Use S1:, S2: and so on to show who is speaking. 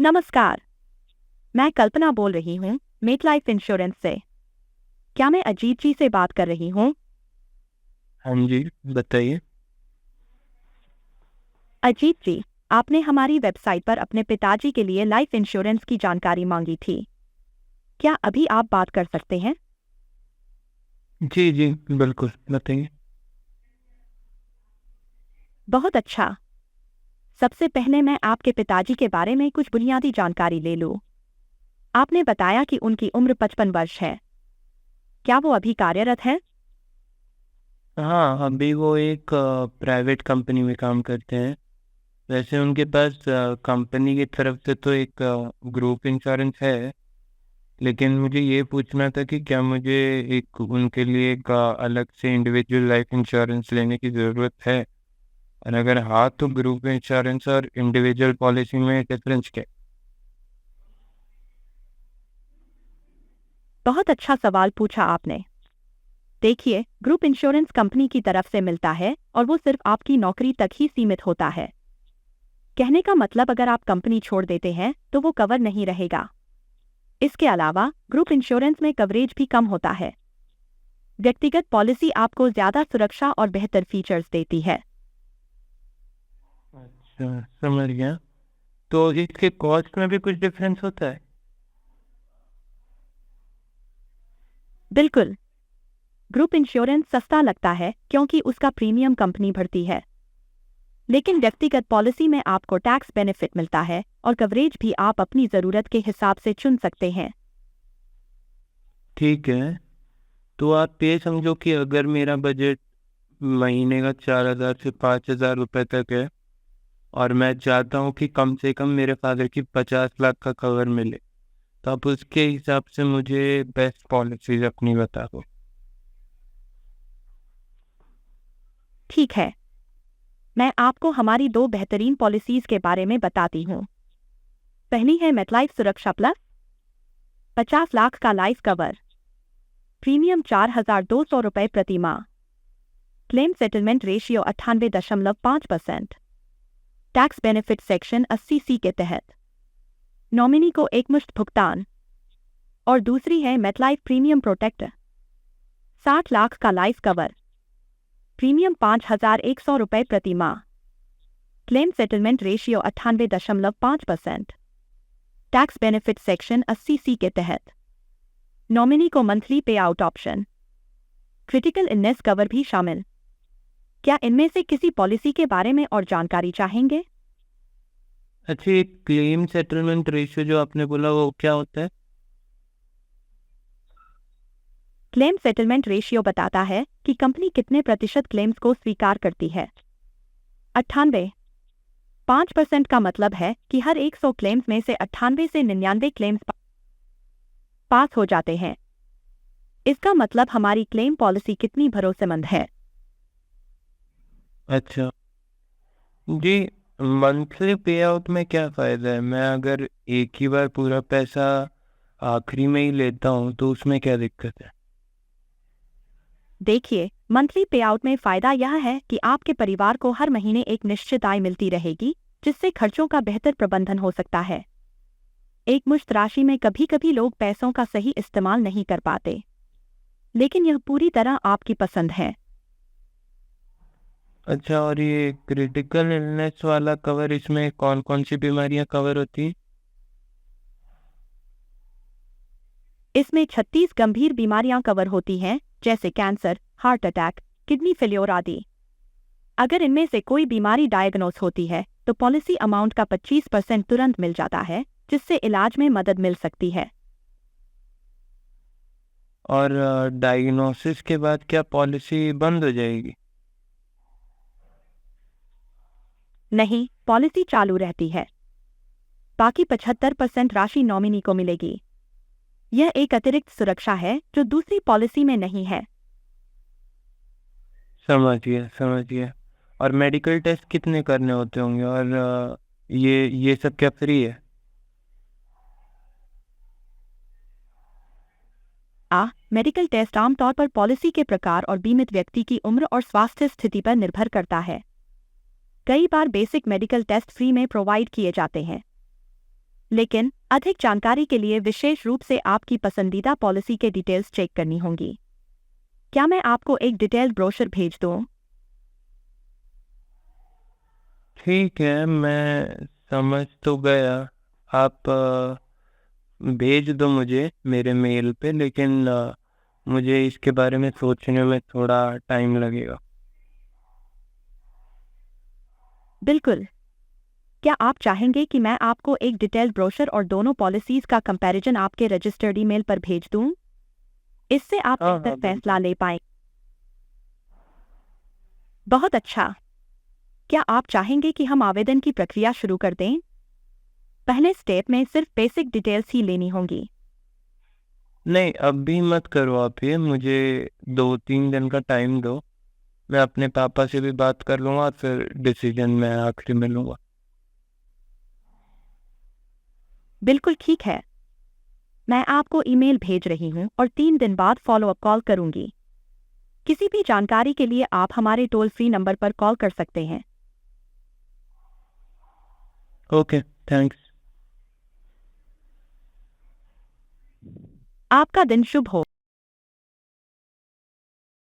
S1: नमस्कार। मैं कल्पना बोल रही हूँ मेट लाइफ इंश्योरेंस से। क्या मैं अजीत जी से बात कर रही हूँ?
S2: हाँ जी, बताइए।
S1: अजीत जी, आपने हमारी वेबसाइट पर अपने पिताजी के लिए लाइफ इंश्योरेंस की जानकारी मांगी थी। क्या अभी आप बात कर सकते हैं?
S2: जी जी, बिल्कुल बताइए।
S1: बहुत अच्छा। सबसे पहले मैं आपके पिताजी के बारे में कुछ बुनियादी जानकारी ले लूँ। आपने बताया कि उनकी उम्र 55 वर्ष है। क्या वो अभी कार्यरत है?
S2: हाँ, अभी वो एक प्राइवेट कंपनी में काम करते हैं। वैसे उनके पास कंपनी की तरफ से तो एक ग्रुप इंश्योरेंस है, लेकिन मुझे ये पूछना था कि क्या मुझे एक उनके लिए एक अलग से इंडिविजुअल लाइफ इंश्योरेंस लेने की ज़रूरत है? और अगर हाँ, तो ग्रुप इंश्योरेंस और इंडिविजुअल पॉलिसी में डिफरेंस क्या है?
S1: बहुत अच्छा सवाल पूछा आपने। देखिए, ग्रुप इंश्योरेंस कंपनी की तरफ से मिलता है और वो सिर्फ आपकी नौकरी तक ही सीमित होता है। कहने का मतलब अगर आप कंपनी छोड़ देते हैं तो वो कवर नहीं रहेगा। इसके अलावा ग्रुप इंश्योरेंस में कवरेज भी कम होता है। व्यक्तिगत पॉलिसी आपको ज्यादा सुरक्षा और बेहतर फीचर्स देती है।
S2: अच्छा, समझ गया। तो इसके कॉस्ट में भी कुछ डिफरेंस होता है?
S1: बिल्कुल। ग्रुप इंश्योरेंस सस्ता लगता है क्योंकि उसका प्रीमियम कंपनी भरती है। लेकिन व्यक्तिगत पॉलिसी में आपको टैक्स बेनिफिट मिलता है और कवरेज भी आप अपनी ज़रूरत के हिसाब से चुन सकते हैं।
S2: ठीक है। तो आप ये समझो कि अगर मेरा बजट महीने का 4,000 से 5,000 रुपये तक है और मैं चाहता हूँ कि कम से कम मेरे फादर की 50 लाख का कवर मिले, तो आप उसके हिसाब से मुझे बेस्ट पॉलिसीज अपनी बता दो।
S1: ठीक है, मैं आपको हमारी दो बेहतरीन पॉलिसीज के बारे में बताती हूँ। पहली है मेटलाइफ सुरक्षा प्लस। 50 लाख का लाइफ कवर। प्रीमियम 4,200 रुपये प्रति माह। Claim settlement ratio 98.5%। Tax benefit section 80C के तहत नॉमिनी को एकमुश्त भुगतान। और दूसरी है मेटलाइफ प्रीमियम प्रोटेक्टर। 60 लाख का लाइफ कवर। प्रीमियम 5,100 रुपये प्रति माह। Claim settlement ratio 98.5%। Tax benefit section 80C के तहत नॉमिनी को मंथली पे out option. Critical illness cover भी शामिल। क्या इनमें से किसी पॉलिसी के बारे में और जानकारी चाहेंगे?
S2: अच्छा, ये क्लेम सेटलमेंट रेशियो जो आपने बोला वो क्या होता है?
S1: क्लेम सेटलमेंट रेशियो बताता है कि कंपनी कितने प्रतिशत क्लेम्स को स्वीकार करती है। 98.5% का मतलब है कि हर 100 क्लेम्स में से 98 से 99 क्लेम्स पास हो जाते हैं। इसका मतलब हमारी क्लेम पॉलिसी कितनी भरोसेमंद है।
S2: अच्छा जी। मंथली पे आउट में क्या फ़ायदा है? मैं अगर एक ही बार पूरा पैसा आखिरी में ही लेता हूँ तो उसमें क्या दिक्कत है?
S1: देखिए, मंथली पे आउट में फायदा यह है कि आपके परिवार को हर महीने एक निश्चित आय मिलती रहेगी, जिससे खर्चों का बेहतर प्रबंधन हो सकता है। एक मुश्त राशि में कभी कभी लोग पैसों का सही इस्तेमाल नहीं कर पाते, लेकिन यह पूरी तरह आपकी पसंद है।
S2: अच्छा, और ये क्रिटिकल इलनेस वाला कवर, इसमें कौन कौन सी बीमारियां कवर होती हैं?
S1: इसमें 36 गंभीर बीमारियां कवर होती हैं, जैसे cancer, heart attack, kidney failure आदि। अगर इनमें से कोई बीमारी डायग्नोस होती है तो पॉलिसी अमाउंट का 25% तुरंत मिल जाता है, जिससे इलाज में मदद मिल सकती है।
S2: और डायग्नोसिस के बाद क्या पॉलिसी बंद हो जाएगी?
S1: नहीं, पॉलिसी चालू रहती है। बाकी 75% राशि नॉमिनी को मिलेगी। यह एक अतिरिक्त सुरक्षा है जो दूसरी पॉलिसी में नहीं है।
S2: समझिए समझिए। और मेडिकल टेस्ट कितने करने होते होंगे? और ये सब क्या फ्री है?
S1: मेडिकल टेस्ट आमतौर पर पॉलिसी के प्रकार और बीमित व्यक्ति की उम्र और स्वास्थ्य स्थिति पर निर्भर करता है। कई बार बेसिक मेडिकल टेस्ट फ्री में प्रोवाइड किए जाते हैं, लेकिन अधिक जानकारी के लिए विशेष रूप से आपकी पसंदीदा पॉलिसी के डिटेल्स चेक करनी होंगी। क्या मैं आपको एक डिटेल्ड ब्रोशर भेज दूं?
S2: ठीक है, मैं समझ तो गया। आप भेज दो मुझे मेरे मेल पे, लेकिन मुझे इसके बारे में सोचने में थोड़ा टाइम लगेगा।
S1: बिल्कुल। क्या आप चाहेंगे कि मैं आपको एक डिटेल्ड ब्रोशर और दोनों पॉलिसीज का कंपैरिजन आपके रजिस्टर्ड ईमेल पर भेज दूं? इससे आप
S2: हाँ
S1: बेहतर
S2: हाँ,
S1: फैसला
S2: बिल्कुल।
S1: ले पाएं। बहुत अच्छा। क्या आप चाहेंगे कि हम आवेदन की प्रक्रिया शुरू कर दें? पहले स्टेप में सिर्फ बेसिक डिटेल्स ही लेनी होंगी।
S2: नहीं, अभी मत करो आप ये, मुझे 2-3 दिन का टाइम दो। मैं अपने पापा से भी बात कर लूँगा, फिर डिसीजन मैं आखिरी में लूँगा।
S1: बिल्कुल ठीक है। मैं आपको ईमेल भेज रही हूं और 3 दिन बाद फॉलोअप कॉल करूंगी। किसी भी जानकारी के लिए आप हमारे टोल फ्री नंबर पर कॉल कर सकते हैं।
S2: Okay, thanks.
S1: आपका दिन शुभ हो।